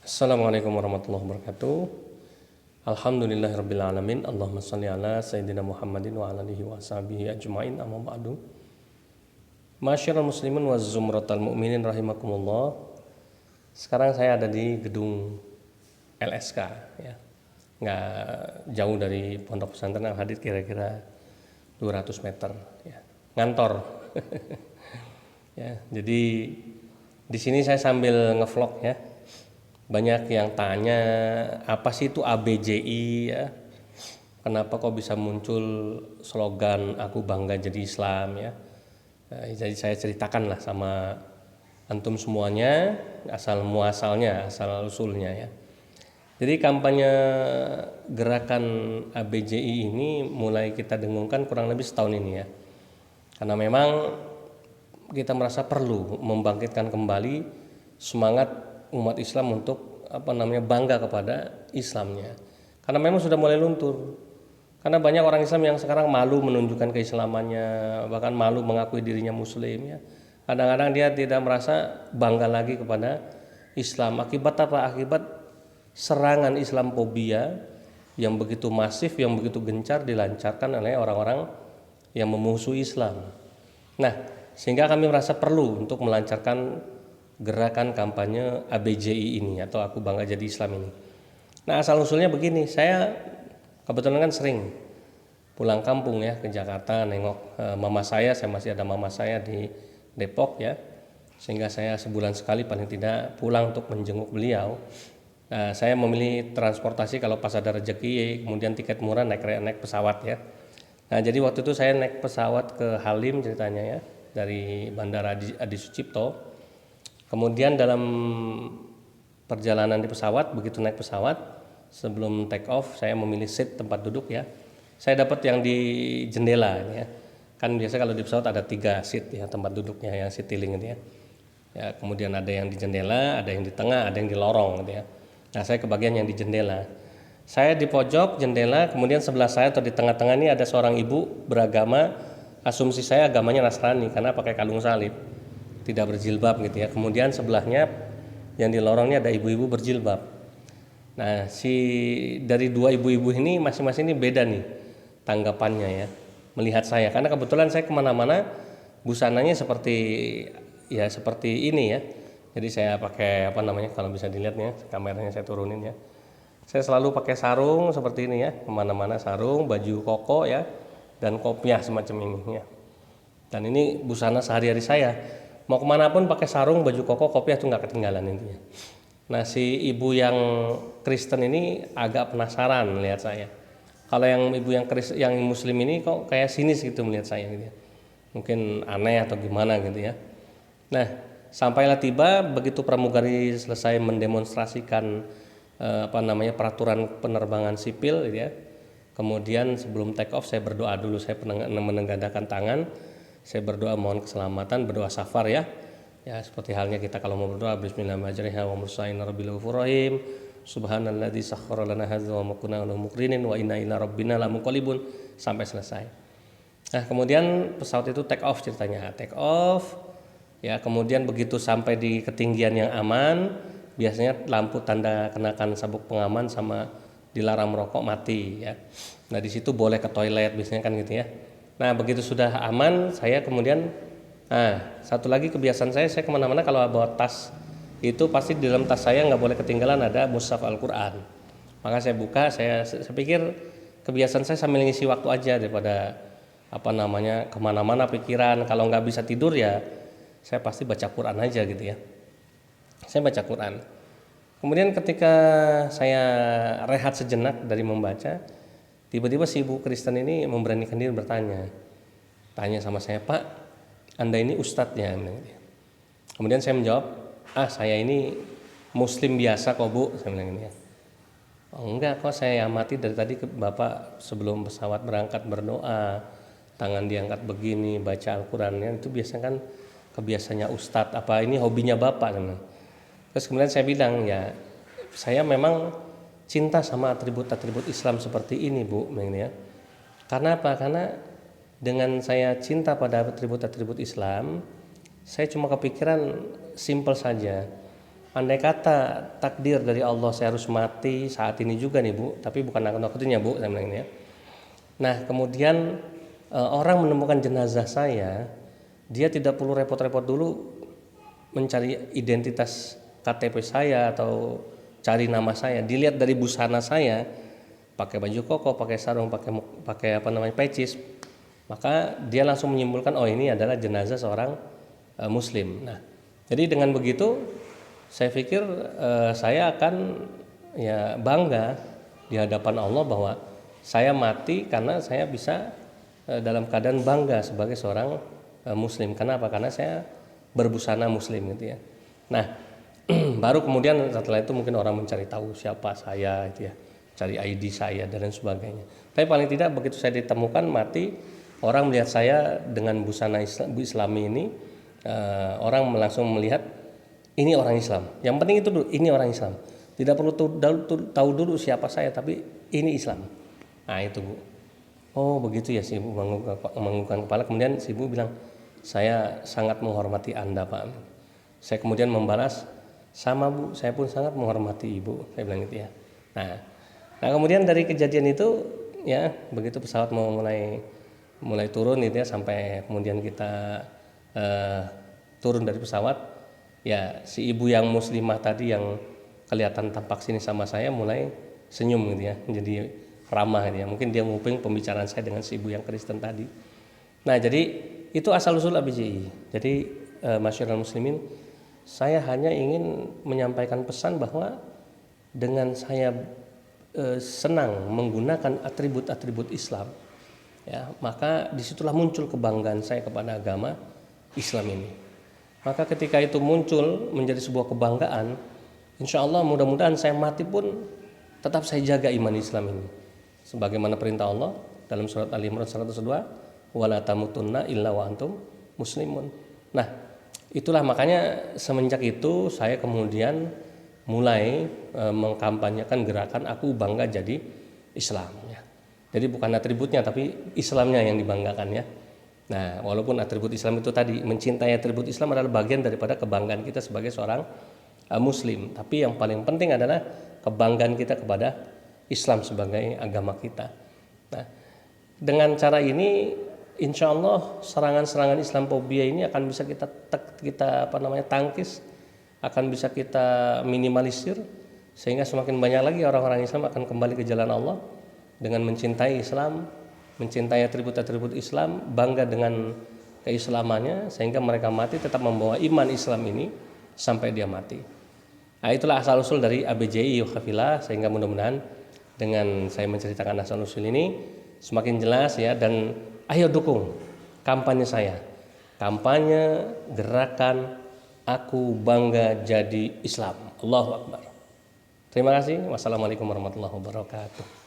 Assalamualaikum warahmatullahi wabarakatuh. Alhamdulillahirabbil alamin. Allahumma shalli ala sayyidina Muhammadin wa ala alihi wa sahbihi ajmain. Amma ba'du. Masyarul muslimin wa zumratal mu'minin rahimakumullah. Sekarang saya ada di gedung LSK ya. Nggak jauh dari Pondok Pesantren Al Hadid, kira-kira 200 meter ya. Ngantor. Ya, jadi di sini saya sambil ngevlog ya. Banyak yang tanya apa sih itu ABJI ya, kenapa kok bisa muncul slogan aku bangga jadi Islam ya. Jadi saya ceritakan lah sama antum semuanya asal muasalnya, asal usulnya ya. Jadi kampanye gerakan ABJI ini mulai kita dengungkan kurang lebih setahun ini ya, karena memang kita merasa perlu membangkitkan kembali semangat umat Islam untuk bangga kepada Islamnya, karena memang sudah mulai luntur. Karena banyak orang Islam yang sekarang malu menunjukkan keislamannya, bahkan malu mengakui dirinya Muslim ya. Kadang-kadang dia tidak merasa bangga lagi kepada Islam. Akibat apa? Akibat serangan Islamophobia yang begitu masif, yang begitu gencar dilancarkan oleh orang-orang yang memusuhi Islam. Nah, sehingga kami merasa perlu untuk melancarkan gerakan kampanye ABJI ini atau aku bangga jadi Islam ini. Nah, asal usulnya begini, saya kebetulan kan sering pulang kampung ya ke Jakarta, nengok mama saya masih ada mama saya di Depok ya, sehingga saya sebulan sekali paling tidak pulang untuk menjenguk beliau. Nah, saya memilih transportasi kalau pas ada rezeki, kemudian tiket murah naik pesawat ya. Nah, jadi waktu itu saya naik pesawat ke Halim ceritanya ya, dari Bandara Adi Sucipto. Kemudian dalam perjalanan di pesawat, begitu naik pesawat, sebelum take off saya memilih seat tempat duduk ya. Saya dapat yang di jendela ya. Kan biasa kalau di pesawat ada 3 seat ya tempat duduknya, yang citylink gitu ya. Ya, kemudian ada yang di jendela, ada yang di tengah, ada yang di lorong gitu ya. Nah, saya kebagian yang di jendela. Saya di pojok jendela, kemudian sebelah saya atau di tengah-tengah ini ada seorang ibu beragama, asumsi saya agamanya Nasrani karena pakai kalung salib, tidak berjilbab gitu ya. Kemudian sebelahnya yang di lorongnya ada ibu-ibu berjilbab. Nah, dari 2 ibu-ibu ini masing-masing ini beda nih tanggapannya ya melihat saya, karena kebetulan saya kemana-mana busananya seperti ini ya. Jadi saya pakai kalau bisa dilihat ya, kameranya saya turunin ya. Saya selalu pakai sarung seperti ini ya, kemana-mana sarung, baju koko ya, dan kopiah semacam ini ya. Dan ini busana sehari-hari saya. Mau kemanapun pakai sarung, baju koko, kopiah itu nggak ketinggalan intinya. Nah, si ibu yang Kristen ini agak penasaran melihat saya. Kalau yang ibu yang Muslim ini kok kayak sinis gitu melihat saya gitu ya. Mungkin aneh atau gimana gitu ya. Nah, sampailah tiba begitu pramugari selesai mendemonstrasikan peraturan penerbangan sipil gitu ya. Kemudian sebelum take off saya berdoa dulu, saya menengadahkan tangan. Saya berdoa mohon keselamatan, berdoa safar ya. Ya, seperti halnya kita kalau mau berdoa bismillahirrahmanirrahim wa mursain rabbil ghafurrahim subhanalladzi sakhkhara lana hadza wa ma kunna lahu muqrinin wa inna ila rabbina lamunqalibun sampai selesai. Nah, kemudian pesawat itu take off ceritanya. Take off ya, kemudian begitu sampai di ketinggian yang aman, biasanya lampu tanda kenakan sabuk pengaman sama dilarang merokok mati ya. Nah, di situ boleh ke toilet biasanya kan gitu ya. Nah, begitu sudah aman, saya kemudian satu lagi kebiasaan saya kemana-mana kalau bawa tas itu pasti di dalam tas saya nggak boleh ketinggalan ada mushaf Al-Quran. Maka saya buka, saya pikir kebiasaan saya sambil ngisi waktu aja daripada kemana-mana pikiran. Kalau nggak bisa tidur ya saya pasti baca Quran aja gitu ya. Saya baca Quran. Kemudian ketika saya rehat sejenak dari membaca, tiba-tiba si ibu Kristen ini memberanikan diri tanya sama saya, Pak, Anda ini ustadznya? Kemudian saya menjawab, saya ini Muslim biasa kok Bu, saya bilang ini ya. Oh enggak kok, saya amati dari tadi Bapak sebelum pesawat berangkat berdoa, tangan diangkat begini, baca Al-Quran ya, itu biasanya kan kebiasaannya ustadz, apa ini hobinya Bapak kan? Terus kemudian saya bilang ya, saya memang cinta sama atribut-atribut Islam seperti ini Bu, ya. Karena apa? Karena dengan saya cinta pada atribut-atribut Islam, saya cuma kepikiran simpel saja. andai kata takdir dari Allah saya harus mati saat ini juga nih Bu, tapi bukan nakut-nakutin ya Bu, saya bilang ini ya. Nah kemudian orang menemukan jenazah saya, dia tidak perlu repot-repot dulu mencari identitas KTP saya atau cari nama saya, dilihat dari busana saya, pakai baju koko, pakai sarung, pakai pecis, maka dia langsung menyimpulkan oh ini adalah jenazah seorang muslim. Nah, jadi dengan begitu saya pikir saya akan ya bangga di hadapan Allah bahwa saya mati karena saya bisa dalam keadaan bangga sebagai seorang muslim. Kenapa? Karena saya berbusana muslim gitu ya. Nah, baru kemudian setelah itu mungkin orang mencari tahu siapa saya gitu ya, cari ID saya dan lain sebagainya. Tapi paling tidak begitu saya ditemukan mati, orang melihat saya dengan busana Islami ini, orang langsung melihat ini orang Islam. Yang penting itu dulu, ini orang Islam. Tidak perlu tahu dulu siapa saya, tapi ini Islam. Nah itu Bu. Oh begitu ya, si Ibu menganggukkan kepala. Kemudian si Ibu bilang, saya sangat menghormati Anda Pak. Saya kemudian membalas, sama Bu, saya pun sangat menghormati Ibu. Saya bilang gitu ya. Nah kemudian dari kejadian itu ya, begitu pesawat mau mulai turun gitu ya, sampai kemudian kita turun dari pesawat. Ya si ibu yang muslimah tadi yang kelihatan tampak sini sama saya mulai senyum gitu ya, menjadi ramah gitu ya. Mungkin dia nguping pembicaraan saya dengan si ibu yang Kristen tadi. Nah jadi itu asal usul ABJI. Jadi masyarakat muslimin, saya hanya ingin menyampaikan pesan bahwa dengan saya senang menggunakan atribut-atribut Islam, ya maka disitulah muncul kebanggaan saya kepada agama Islam ini. Maka ketika itu muncul menjadi sebuah kebanggaan, insya Allah mudah-mudahan saya mati pun tetap saya jaga iman Islam ini. Sebagaimana perintah Allah dalam surat Al-Imran 102, wala tamutunna illa wa antum muslimun. Nah, itulah makanya semenjak itu saya kemudian mulai mengkampanyekan gerakan aku bangga jadi Islam ya. Jadi bukan atributnya tapi Islamnya yang dibanggakan ya. Nah, walaupun atribut Islam itu tadi, mencintai atribut Islam adalah bagian daripada kebanggaan kita sebagai seorang muslim. Tapi yang paling penting adalah kebanggaan kita kepada Islam sebagai agama kita. Nah, dengan cara ini insya Allah serangan-serangan Islamophobia ini akan bisa kita tangkis, akan bisa kita minimalisir, sehingga semakin banyak lagi orang-orang Islam akan kembali ke jalan Allah dengan mencintai Islam, mencintai atribut-atribut Islam, bangga dengan keislamannya, sehingga mereka mati tetap membawa iman Islam ini sampai dia mati. Nah, itulah asal-usul dari ABJI Yukhafillah, sehingga mudah-mudahan dengan saya menceritakan asal-usul ini semakin jelas ya, dan ayo dukung kampanye saya. Kampanye gerakan aku bangga jadi Islam. Allahu Akbar. Terima kasih. Wassalamualaikum warahmatullahi wabarakatuh.